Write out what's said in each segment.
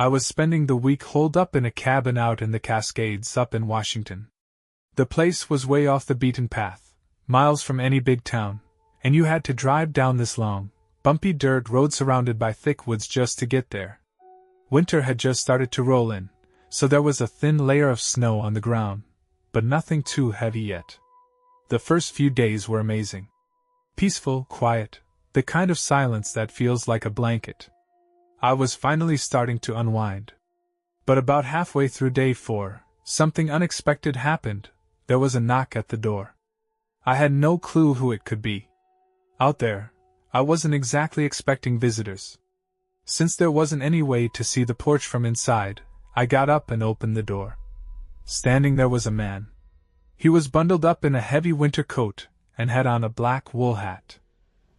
I was spending the week holed up in a cabin out in the Cascades up in Washington. The place was way off the beaten path, miles from any big town, and you had to drive down this long, bumpy dirt road surrounded by thick woods just to get there. Winter had just started to roll in, so there was a thin layer of snow on the ground, but nothing too heavy yet. The first few days were amazing. Peaceful, quiet, the kind of silence that feels like a blanket. I was finally starting to unwind. But about halfway through day 4, something unexpected happened. There was a knock at the door. I had no clue who it could be. Out there, I wasn't exactly expecting visitors. Since there wasn't any way to see the porch from inside, I got up and opened the door. Standing there was a man. He was bundled up in a heavy winter coat and had on a black wool hat.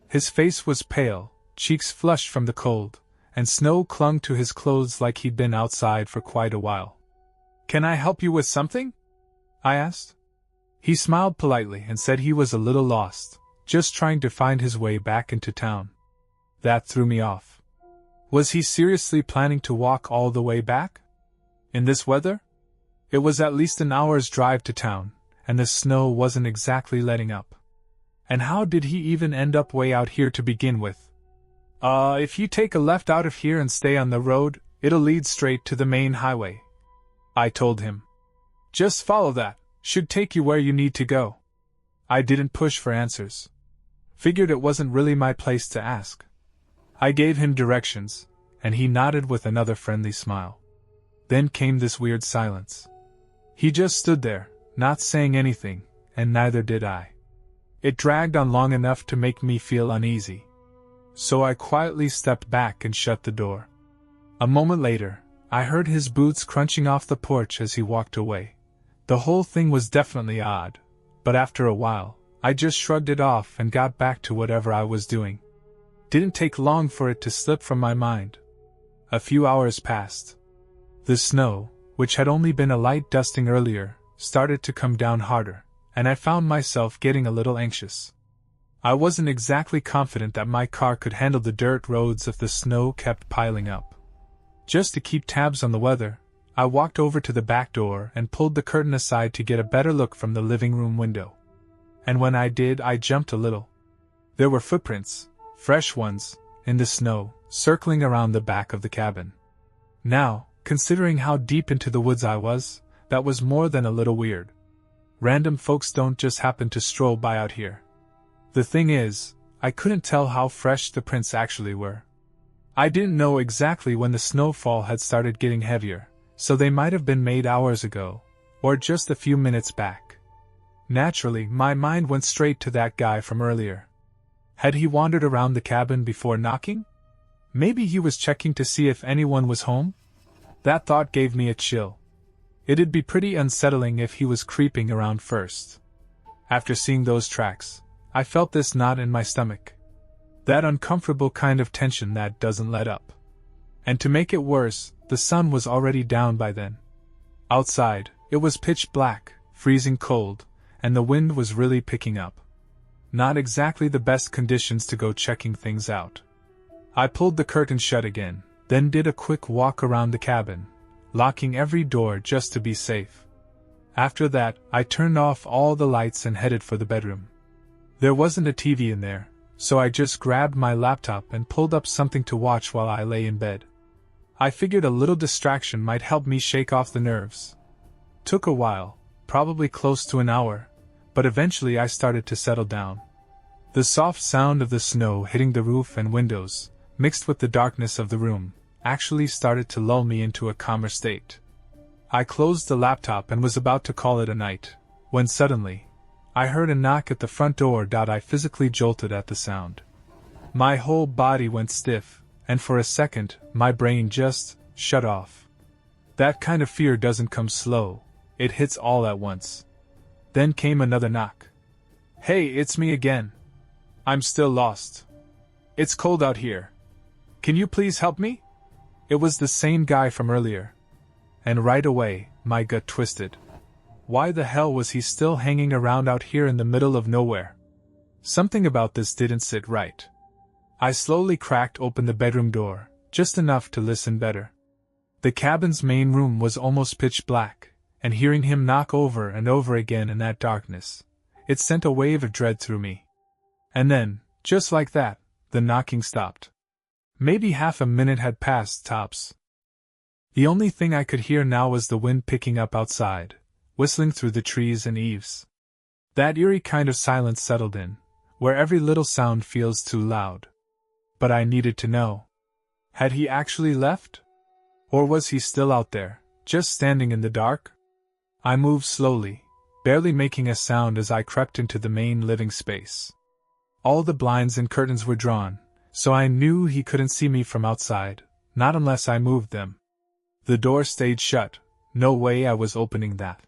His face was pale, cheeks flushed from the cold, and snow clung to his clothes like he'd been outside for quite a while. "Can I help you with something?" I asked. He smiled politely and said he was a little lost, just trying to find his way back into town. That threw me off. Was he seriously planning to walk all the way back? In this weather? It was at least an hour's drive to town, and the snow wasn't exactly letting up. And how did he even end up way out here to begin with? If you take a left out of here and stay on the road, it'll lead straight to the main highway," I told him. "Just follow that, should take you where you need to go." I didn't push for answers. Figured it wasn't really my place to ask. I gave him directions, and he nodded with another friendly smile. Then came this weird silence. He just stood there, not saying anything, and neither did I. It dragged on long enough to make me feel uneasy. So I quietly stepped back and shut the door. A moment later, I heard his boots crunching off the porch as he walked away. The whole thing was definitely odd, but after a while, I just shrugged it off and got back to whatever I was doing. Didn't take long for it to slip from my mind. A few hours passed. The snow, which had only been a light dusting earlier, started to come down harder, and I found myself getting a little anxious. I wasn't exactly confident that my car could handle the dirt roads if the snow kept piling up. Just to keep tabs on the weather, I walked over to the back door and pulled the curtain aside to get a better look from the living room window. And when I did, I jumped a little. There were footprints, fresh ones, in the snow, circling around the back of the cabin. Now, considering how deep into the woods I was, that was more than a little weird. Random folks don't just happen to stroll by out here. The thing is, I couldn't tell how fresh the prints actually were. I didn't know exactly when the snowfall had started getting heavier, so they might have been made hours ago, or just a few minutes back. Naturally, my mind went straight to that guy from earlier. Had he wandered around the cabin before knocking? Maybe he was checking to see if anyone was home? That thought gave me a chill. It'd be pretty unsettling if he was creeping around first. After seeing those tracks, I felt this knot in my stomach. That uncomfortable kind of tension that doesn't let up. And to make it worse, the sun was already down by then. Outside, it was pitch black, freezing cold, and the wind was really picking up. Not exactly the best conditions to go checking things out. I pulled the curtain shut again, then did a quick walk around the cabin, locking every door just to be safe. After that, I turned off all the lights and headed for the bedroom. There wasn't a TV in there, so I just grabbed my laptop and pulled up something to watch while I lay in bed. I figured a little distraction might help me shake off the nerves. Took a while, probably close to an hour, but eventually I started to settle down. The soft sound of the snow hitting the roof and windows, mixed with the darkness of the room, actually started to lull me into a calmer state. I closed the laptop and was about to call it a night, when suddenly, I heard a knock at the front door. I physically jolted at the sound. My whole body went stiff, and for a second, my brain just shut off. That kind of fear doesn't come slow, it hits all at once. Then came another knock. "Hey, it's me again. I'm still lost. It's cold out here. Can you please help me?" It was the same guy from earlier. And right away, my gut twisted. Why the hell was he still hanging around out here in the middle of nowhere? Something about this didn't sit right. I slowly cracked open the bedroom door, just enough to listen better. The cabin's main room was almost pitch black, and hearing him knock over and over again in that darkness, it sent a wave of dread through me. And then, just like that, the knocking stopped. Maybe half a minute had passed, tops. The only thing I could hear now was the wind picking up outside, whistling through the trees and eaves. That eerie kind of silence settled in, where every little sound feels too loud. But I needed to know. Had he actually left? Or was he still out there, just standing in the dark? I moved slowly, barely making a sound as I crept into the main living space. All the blinds and curtains were drawn, so I knew he couldn't see me from outside, not unless I moved them. The door stayed shut, no way I was opening that.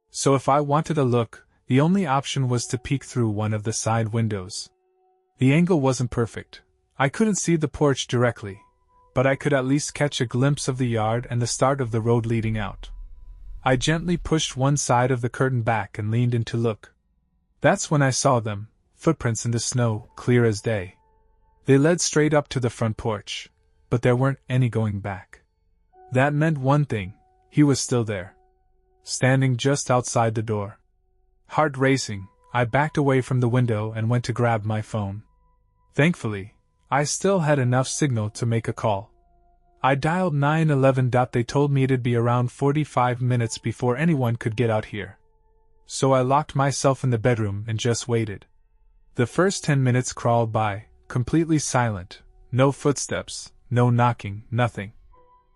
So if I wanted a look, the only option was to peek through one of the side windows. The angle wasn't perfect. I couldn't see the porch directly, but I could at least catch a glimpse of the yard and the start of the road leading out. I gently pushed one side of the curtain back and leaned in to look. That's when I saw them, footprints in the snow, clear as day. They led straight up to the front porch, but there weren't any going back. That meant one thing: he was still there, standing just outside the door. Heart racing, I backed away from the window and went to grab my phone. Thankfully, I still had enough signal to make a call. I dialed 911. They told me it'd be around 45 minutes before anyone could get out here. So I locked myself in the bedroom and just waited. The first 10 minutes crawled by, completely silent, no footsteps, no knocking, nothing.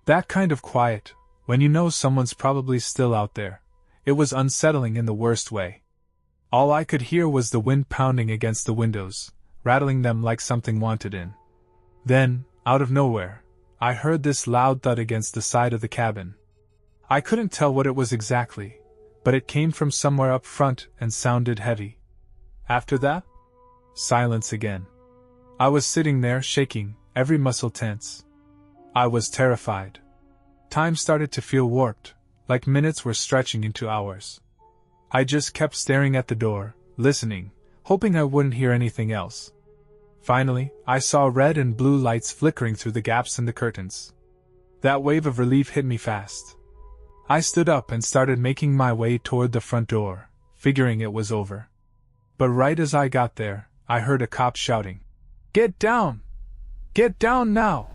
That kind of quiet, when you know someone's probably still out there, it was unsettling in the worst way. All I could hear was the wind pounding against the windows, rattling them like something wanted in. Then, out of nowhere, I heard this loud thud against the side of the cabin. I couldn't tell what it was exactly, but it came from somewhere up front and sounded heavy. After that, silence again. I was sitting there shaking, every muscle tense. I was terrified. Time started to feel warped, like minutes were stretching into hours. I just kept staring at the door, listening, hoping I wouldn't hear anything else. Finally, I saw red and blue lights flickering through the gaps in the curtains. That wave of relief hit me fast. I stood up and started making my way toward the front door, figuring it was over. But right as I got there, I heard a cop shouting, "Get down! Get down now!"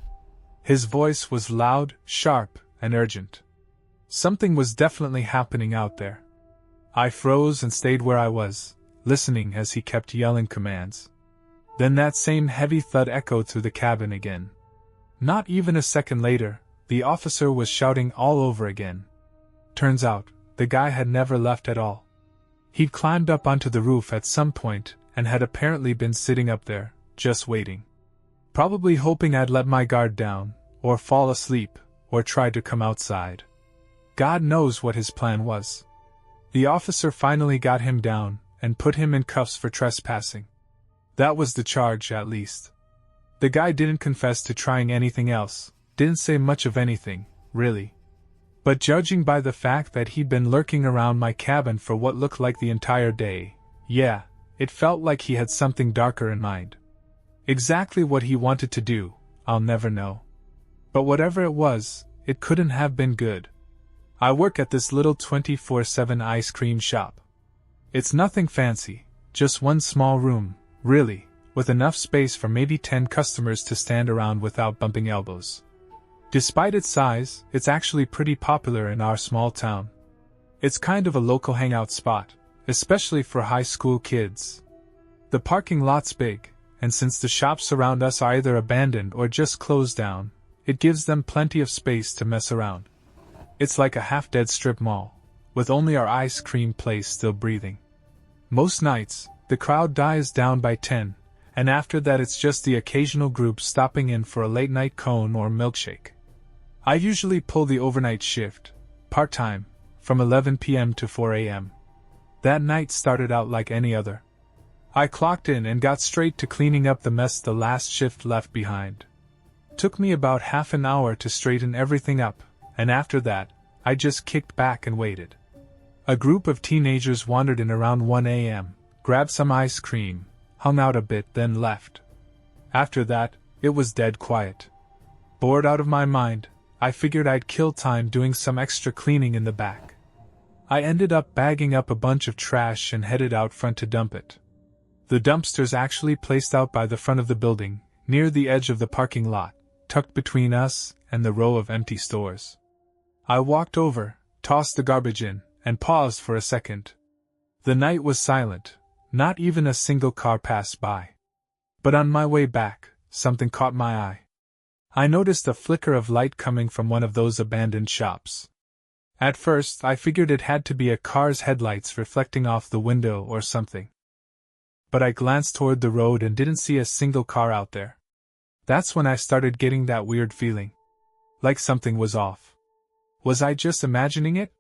His voice was loud, sharp, and urgent. Something was definitely happening out there. I froze and stayed where I was, listening as he kept yelling commands. Then that same heavy thud echoed through the cabin again. Not even a second later, the officer was shouting all over again. Turns out, the guy had never left at all. He'd climbed up onto the roof at some point and had apparently been sitting up there, just waiting. Probably hoping I'd let my guard down, or fall asleep, or try to come outside. God knows what his plan was. The officer finally got him down and put him in cuffs for trespassing. That was the charge, at least. The guy didn't confess to trying anything else, didn't say much of anything, really. But judging by the fact that he'd been lurking around my cabin for what looked like the entire day, yeah, it felt like he had something darker in mind. Exactly what he wanted to do, I'll never know. But whatever it was, it couldn't have been good. I work at this little 24/7 ice cream shop. It's nothing fancy, just one small room, really, with enough space for maybe 10 customers to stand around without bumping elbows. Despite its size, it's actually pretty popular in our small town. It's kind of a local hangout spot, especially for high school kids. The parking lot's big, and since the shops around us are either abandoned or just closed down, it gives them plenty of space to mess around. It's like a half-dead strip mall, with only our ice cream place still breathing. Most nights, the crowd dies down by 10, and after that it's just the occasional group stopping in for a late-night cone or milkshake. I usually pull the overnight shift, part-time, from 11 p.m. to 4 a.m. That night started out like any other. I clocked in and got straight to cleaning up the mess the last shift left behind. Took me about half an hour to straighten everything up, and after that, I just kicked back and waited. A group of teenagers wandered in around 1 a.m., grabbed some ice cream, hung out a bit, then left. After that, it was dead quiet. Bored out of my mind, I figured I'd kill time doing some extra cleaning in the back. I ended up bagging up a bunch of trash and headed out front to dump it. The dumpster's actually placed out by the front of the building, near the edge of the parking lot, tucked between us and the row of empty stores. I walked over, tossed the garbage in, and paused for a second. The night was silent, not even a single car passed by. But on my way back, something caught my eye. I noticed a flicker of light coming from one of those abandoned shops. At first, I figured it had to be a car's headlights reflecting off the window or something. But I glanced toward the road and didn't see a single car out there. That's when I started getting that weird feeling. Like something was off. Was I just imagining it?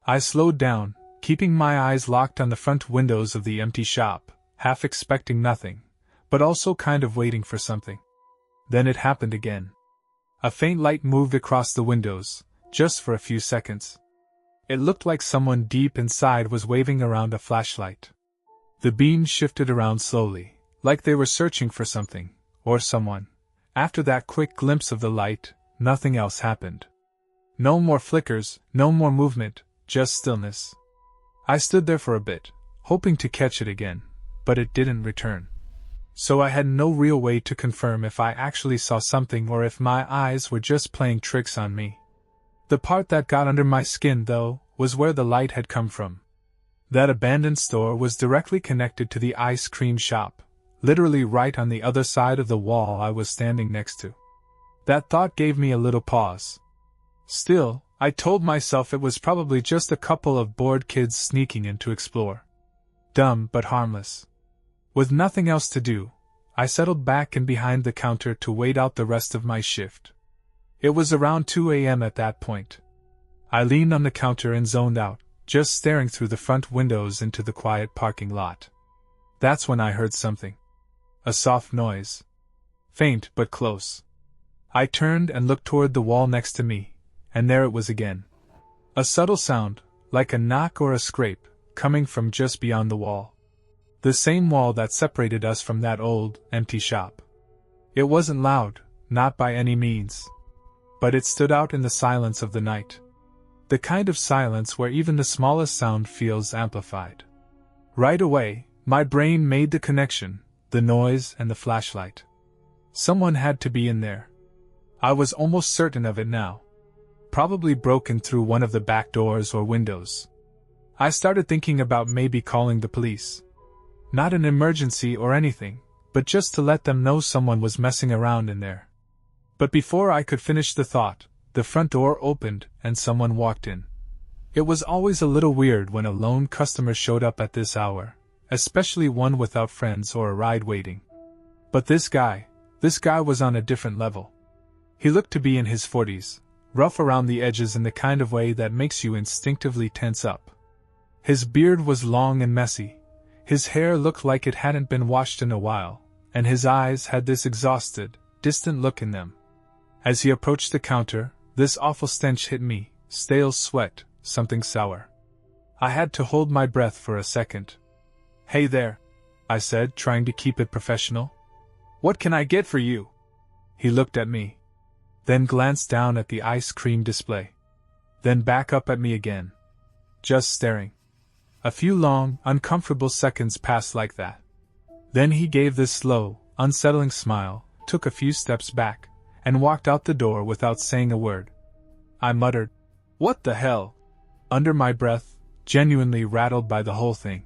I slowed down, keeping my eyes locked on the front windows of the empty shop, half expecting nothing, but also kind of waiting for something. Then it happened again. A faint light moved across the windows, just for a few seconds. It looked like someone deep inside was waving around a flashlight. The beams shifted around slowly, like they were searching for something, or someone. After that quick glimpse of the light, nothing else happened. No more flickers, no more movement, just stillness. I stood there for a bit, hoping to catch it again, but it didn't return. So I had no real way to confirm if I actually saw something or if my eyes were just playing tricks on me. The part that got under my skin, though, was where the light had come from. That abandoned store was directly connected to the ice cream shop, literally right on the other side of the wall I was standing next to. That thought gave me a little pause. Still, I told myself it was probably just a couple of bored kids sneaking in to explore. Dumb but harmless. With nothing else to do, I settled back and behind the counter to wait out the rest of my shift. It was around 2 a.m. at that point. I leaned on the counter and zoned out, just staring through the front windows into the quiet parking lot. That's when I heard something. A soft noise. Faint but close. I turned and looked toward the wall next to me, and there it was again. A subtle sound, like a knock or a scrape, coming from just beyond the wall. The same wall that separated us from that old, empty shop. It wasn't loud, not by any means. But it stood out in the silence of the night. The kind of silence where even the smallest sound feels amplified. Right away, my brain made the connection, the noise and the flashlight. Someone had to be in there. I was almost certain of it now. Probably broken through one of the back doors or windows. I started thinking about maybe calling the police. Not an emergency or anything, but just to let them know someone was messing around in there. But before I could finish the thought, the front door opened and someone walked in. It was always a little weird when a lone customer showed up at this hour, especially one without friends or a ride waiting. But this guy was on a different level. He looked to be in his 40s, rough around the edges in the kind of way that makes you instinctively tense up. His beard was long and messy. His hair looked like it hadn't been washed in a while, and his eyes had this exhausted, distant look in them. As he approached the counter, this awful stench hit me, stale sweat, something sour. I had to hold my breath for a second. "Hey there," I said, trying to keep it professional. "What can I get for you?" He looked at me. Then glanced down at the ice cream display. Then back up at me again. Just staring. A few long, uncomfortable seconds passed like that. Then he gave this slow, unsettling smile, took a few steps back, and walked out the door without saying a word. I muttered, "What the hell?" under my breath, genuinely rattled by the whole thing.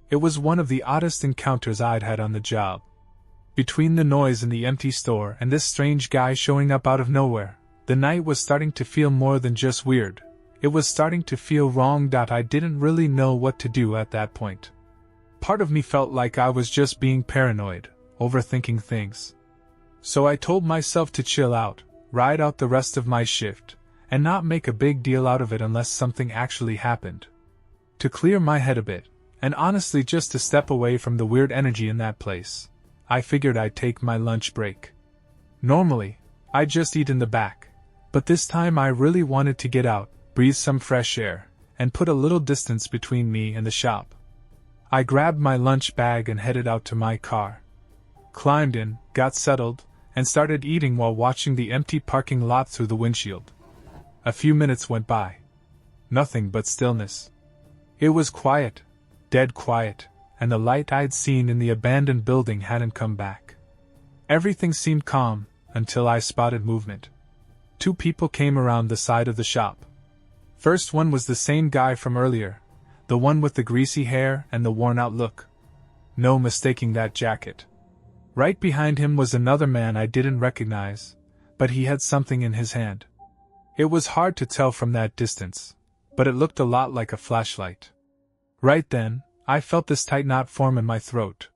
It was one of the oddest encounters I'd had on the job. Between the noise in the empty store and this strange guy showing up out of nowhere, the night was starting to feel more than just weird. It was starting to feel wrong. I didn't really know what to do at that point. Part of me felt like I was just being paranoid, overthinking things. So I told myself to chill out, ride out the rest of my shift, and not make a big deal out of it unless something actually happened. To clear my head a bit, and honestly just to step away from the weird energy in that place, I figured I'd take my lunch break. Normally, I'd just eat in the back, but this time I really wanted to get out, breathe some fresh air, and put a little distance between me and the shop. I grabbed my lunch bag and headed out to my car. Climbed in, got settled, and started eating while watching the empty parking lot through the windshield. A few minutes went by. Nothing but stillness. It was quiet, dead quiet, and the light I'd seen in the abandoned building hadn't come back. Everything seemed calm, until I spotted movement. 2 people came around the side of the shop. First one was the same guy from earlier, the one with the greasy hair and the worn-out look. No mistaking that jacket. Right behind him was another man I didn't recognize, but he had something in his hand. It was hard to tell from that distance, but it looked a lot like a flashlight. Right then, I felt this tight knot form in my throat.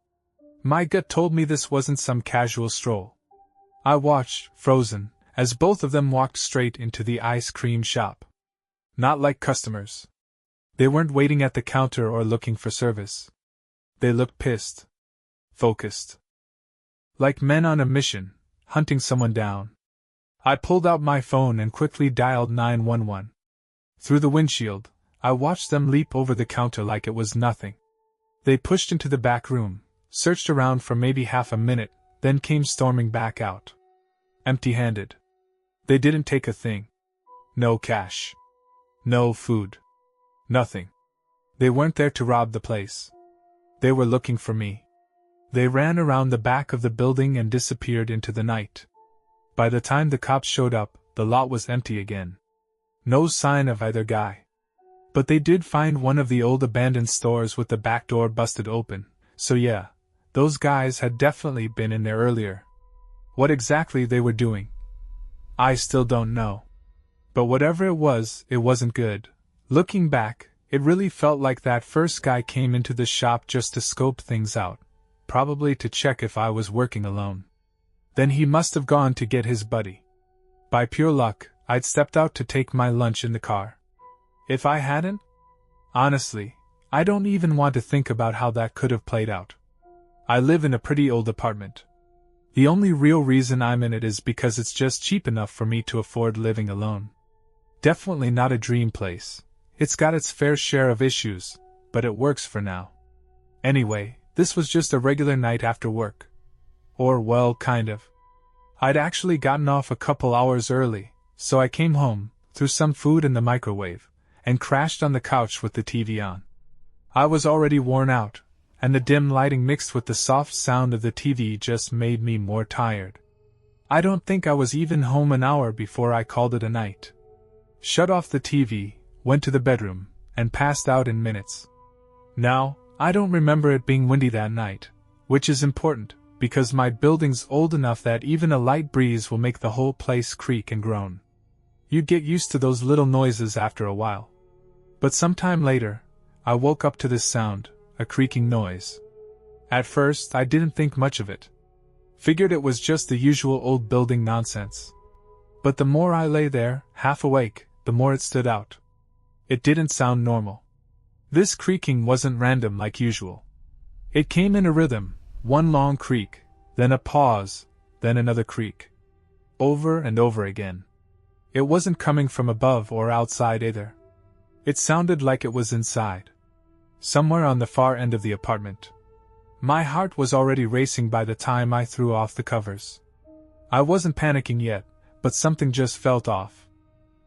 My gut told me this wasn't some casual stroll. I watched, frozen, as both of them walked straight into the ice cream shop. Not like customers. They weren't waiting at the counter or looking for service. They looked pissed. Focused. Like men on a mission, hunting someone down. I pulled out my phone and quickly dialed 911. Through the windshield, I watched them leap over the counter like it was nothing. They pushed into the back room, searched around for maybe half a minute, then came storming back out. Empty-handed. They didn't take a thing. No cash. No food. Nothing. They weren't there to rob the place. They were looking for me. They ran around the back of the building and disappeared into the night. By the time the cops showed up, the lot was empty again. No sign of either guy. But they did find one of the old abandoned stores with the back door busted open, so yeah, those guys had definitely been in there earlier. What exactly they were doing, I still don't know. But whatever it wasn't good. Looking back, it really felt like that first guy came into the shop just to scope things out, probably to check if I was working alone. Then he must have gone to get his buddy. By pure luck, I'd stepped out to take my lunch in the car. If I hadn't? Honestly, I don't even want to think about how that could have played out. I live in a pretty old apartment. The only real reason I'm in it is because it's just cheap enough for me to afford living alone. Definitely not a dream place. It's got its fair share of issues, but it works for now. Anyway, this was just a regular night after work. Or, well, kind of. I'd actually gotten off a couple hours early, so I came home, threw some food in the microwave, and crashed on the couch with the TV on. I was already worn out, and the dim lighting mixed with the soft sound of the TV just made me more tired. I don't think I was even home an hour before I called it a night. Shut off the TV, went to the bedroom, and passed out in minutes. Now, I don't remember it being windy that night, which is important, because my building's old enough that even a light breeze will make the whole place creak and groan. You'd get used to those little noises after a while. But sometime later, I woke up to this sound, a creaking noise. At first, I didn't think much of it. Figured it was just the usual old building nonsense. But the more I lay there, half awake, the more it stood out. It didn't sound normal. This creaking wasn't random like usual. It came in a rhythm, one long creak, then a pause, then another creak. Over and over again. It wasn't coming from above or outside either. It sounded like it was inside. Somewhere on the far end of the apartment. My heart was already racing by the time I threw off the covers. I wasn't panicking yet, but something just felt off.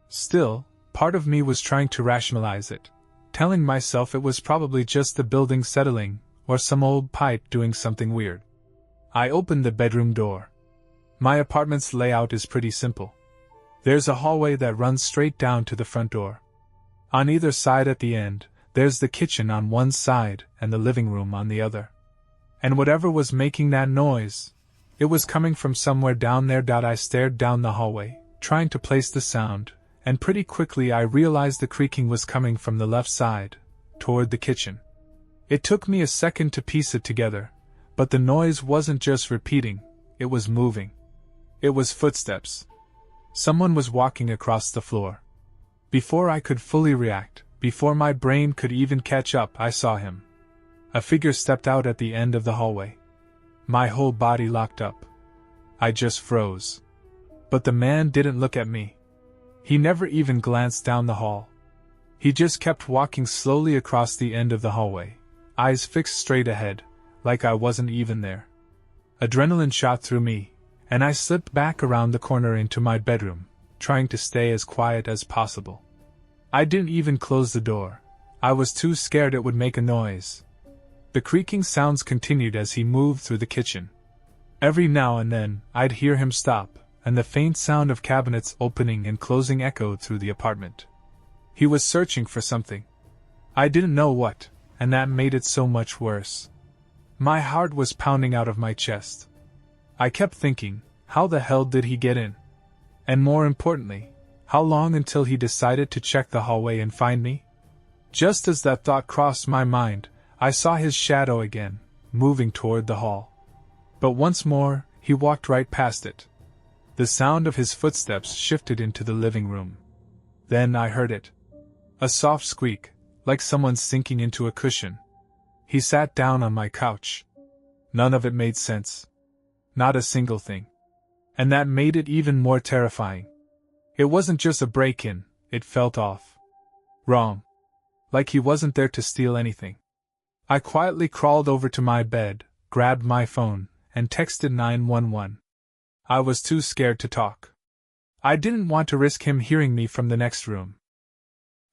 Still, part of me was trying to rationalize it, telling myself it was probably just the building settling, or some old pipe doing something weird. I opened the bedroom door. My apartment's layout is pretty simple. There's a hallway that runs straight down to the front door. On either side at the end, there's the kitchen on one side and the living room on the other. And whatever was making that noise, it was coming from somewhere down there. I stared down the hallway, trying to place the sound, and pretty quickly I realized the creaking was coming from the left side, toward the kitchen. It took me a second to piece it together, but the noise wasn't just repeating, it was moving. It was footsteps. Someone was walking across the floor. Before I could fully react, before my brain could even catch up, I saw him. A figure stepped out at the end of the hallway. My whole body locked up. I just froze. But the man didn't look at me. He never even glanced down the hall. He just kept walking slowly across the end of the hallway, eyes fixed straight ahead, like I wasn't even there. Adrenaline shot through me, and I slipped back around the corner into my bedroom, trying to stay as quiet as possible. I didn't even close the door. I was too scared it would make a noise. The creaking sounds continued as he moved through the kitchen. Every now and then, I'd hear him stop, and the faint sound of cabinets opening and closing echoed through the apartment. He was searching for something. I didn't know what, and that made it so much worse. My heart was pounding out of my chest. I kept thinking, how the hell did he get in? And more importantly, how long until he decided to check the hallway and find me? Just as that thought crossed my mind, I saw his shadow again, moving toward the hall. But once more, he walked right past it. The sound of his footsteps shifted into the living room. Then I heard it. A soft squeak, like someone sinking into a cushion. He sat down on my couch. None of it made sense. Not a single thing. And that made it even more terrifying. It wasn't just a break-in, it felt off. Wrong. Like he wasn't there to steal anything. I quietly crawled over to my bed, grabbed my phone, and texted 911. I was too scared to talk. I didn't want to risk him hearing me from the next room.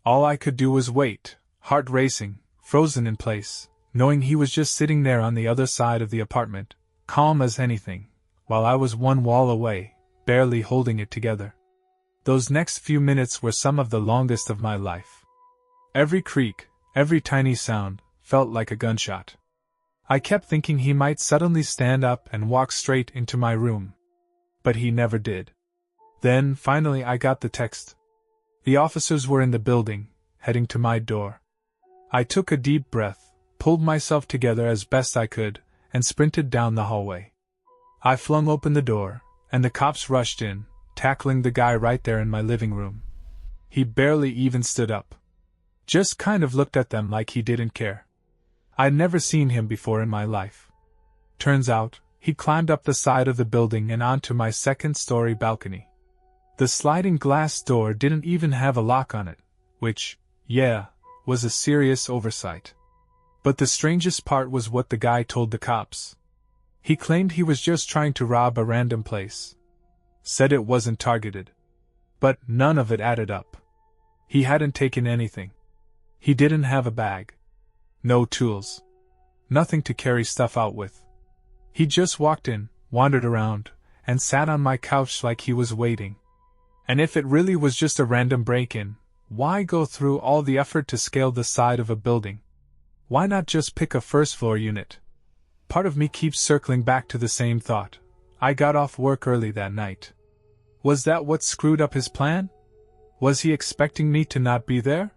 All I could do was wait, heart racing, frozen in place, knowing he was just sitting there on the other side of the apartment, calm as anything, while I was one wall away, barely holding it together. Those next few minutes were some of the longest of my life. Every creak, every tiny sound, felt like a gunshot. I kept thinking he might suddenly stand up and walk straight into my room. But he never did. Then, finally, I got the text. The officers were in the building, heading to my door. I took a deep breath, pulled myself together as best I could, and sprinted down the hallway. I flung open the door, and the cops rushed in, tackling the guy right there in my living room. He barely even stood up. Just kind of looked at them like he didn't care. I'd never seen him before in my life. Turns out, he climbed up the side of the building and onto my second-story balcony. The sliding glass door didn't even have a lock on it, which, yeah, was a serious oversight. But the strangest part was what the guy told the cops. He claimed he was just trying to rob a random place. Said it wasn't targeted. But none of it added up. He hadn't taken anything. He didn't have a bag. No tools. Nothing to carry stuff out with. He just walked in, wandered around, and sat on my couch like he was waiting. And if it really was just a random break-in, why go through all the effort to scale the side of a building? Why not just pick a first-floor unit? Part of me keeps circling back to the same thought. I got off work early that night. Was that what screwed up his plan? Was he expecting me to not be there?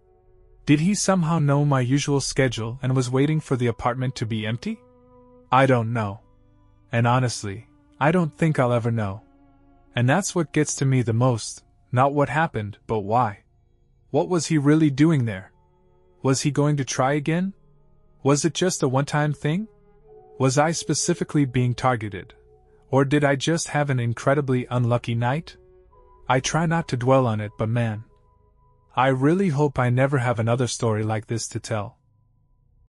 Did he somehow know my usual schedule and was waiting for the apartment to be empty? I don't know. And honestly, I don't think I'll ever know. And that's what gets to me the most, not what happened, but why. What was he really doing there? Was he going to try again? Was it just a one-time thing? Was I specifically being targeted? Or did I just have an incredibly unlucky night? I try not to dwell on it, but man, I really hope I never have another story like this to tell.